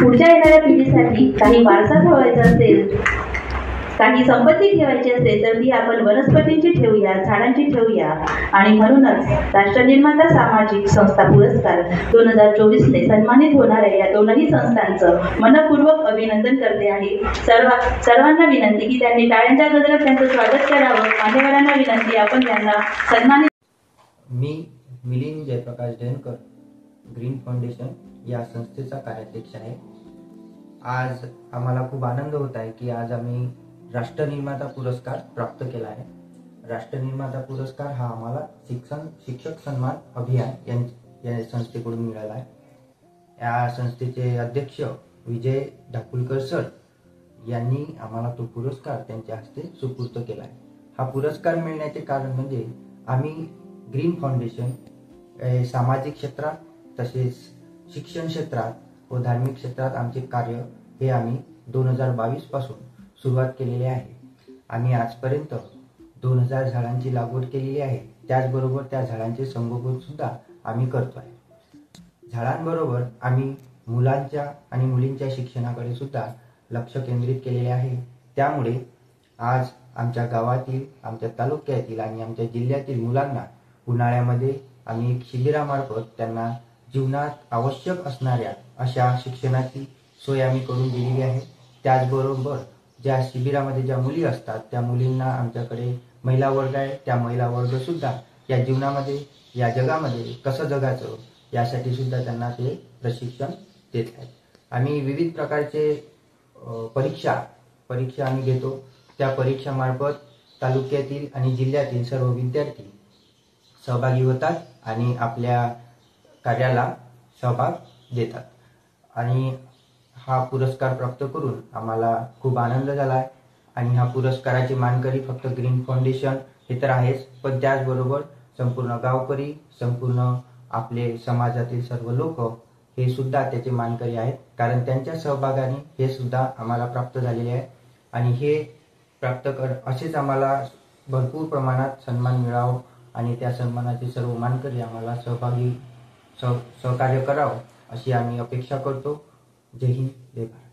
पुढच्या येणाऱ्या पिढीसाठी काही वारसा ठेवायचा असेल, काही संपत्ती ठेवायची असेल तर ती आपण वनस्पतींची ठेवूया, झाडांची ठेवूया। आणि म्हणूनच राष्ट्रनिर्माता सामाजिक संस्था पुरस्कार 2024 सन्मानित होणाऱ्या या दोनही संस्थांचं मनपूर्वक अभिनंदन करते आहे। सर्वांना विनंती की त्यांनी टाळ्यांच्या गजरात त्यांचं स्वागत करावं। मान्यवरांना विनंती आपण त्यांना सन्मानित। मी मिलिंद जयप्रकाश जयंकर, ग्रीन फाउंडेशन या संस्थेचा कार्याध्यक्ष आहे। आज आम्हाला खूप आनंद होत आहे की आज आम्ही राष्ट्रनिर्माता पुरस्कार प्राप्त केला आहे। राष्ट्रनिर्माता पुरस्कार हा आम्हाला शिक्षक सन्मान अभियान या संस्थेकडून मिळाला आहे। या संस्थेचे अध्यक्ष विजय ढाकुलकर सर यांनी आम्हाला तो पुरस्कार त्यांच्या हस्ते सुपूर्द केला आहे। हा पुरस्कार मिळण्याचे कारण म्हणजे आम्ही ग्रीन फाउंडेशन सामाजिक क्षेत्रात तसेच शिक्षण क्षेत्रात व धार्मिक क्षेत्रात आमचे कार्य हे आम्ही 2022 पासून सुरुवात केलेली आहे। आम्ही आजपर्यंत 2000 झाडांची लागवड केलेली आहे। त्याचबरोबर त्या झाडांचे संगोपन सुद्धा आम्ही करतो आहे। झाडांबरोबर आम्ही मुलांच्या आणि मुलींच्या शिक्षणाकडे सुद्धा लक्ष केंद्रित केलेले आहे। त्यामुळे आज आमच्या गावातील, आमच्या तालुक्यातील आणि आमच्या जिल्ह्यातील मुलांना उन्हाळ्यामध्ये आम्ही एक शिबिरामार्फत त्यांना जीवनात आवश्यक असणाऱ्या अशा शिक्षणाची सोय आम्ही करून दिलेली आहे। त्याचबरोबर ज्या शिबिरामध्ये ज्या मुली असतात त्या मुलींना आमच्याकडे महिला वर्ग आहे, त्या महिला वर्ग सुद्धा या जीवनामध्ये, या जगामध्ये कसं जगायचं यासाठी सुद्धा त्यांना ते प्रशिक्षण देत आहेत। आम्ही विविध प्रकारचे परीक्षा आम्ही घेतो। त्या परीक्षामार्फत तालुक्यातील आणि जिल्ह्यातील सर्व विद्यार्थी सहभागी होतात आणि आपल्या कार्याला सहभाग देतात। आणि हा पुरस्कार प्राप्त करून आम्हाला खूप आनंद झाला आहे। आणि हा पुरस्काराचे मानकरी फक्त ग्रीन फाउंडेशन हे तर आहेच, पण त्याचबरोबर संपूर्ण गावकरी, संपूर्ण आपले समाजातील सर्व लोक हे सुद्धा त्याचे मानकरी आहेत। कारण त्यांच्या सहभागाने हे सुद्धा आम्हाला प्राप्त झालेले आहे। आणि हे असेच आम्हाला भरपूर प्रमाणात सन्मान मिळावं आणि त्या सन्मानाचे सर्व मानकरी आम्हाला सहकार्य करावं अशी आम्ही अपेक्षा करतो। जय हिंद, जय भारत।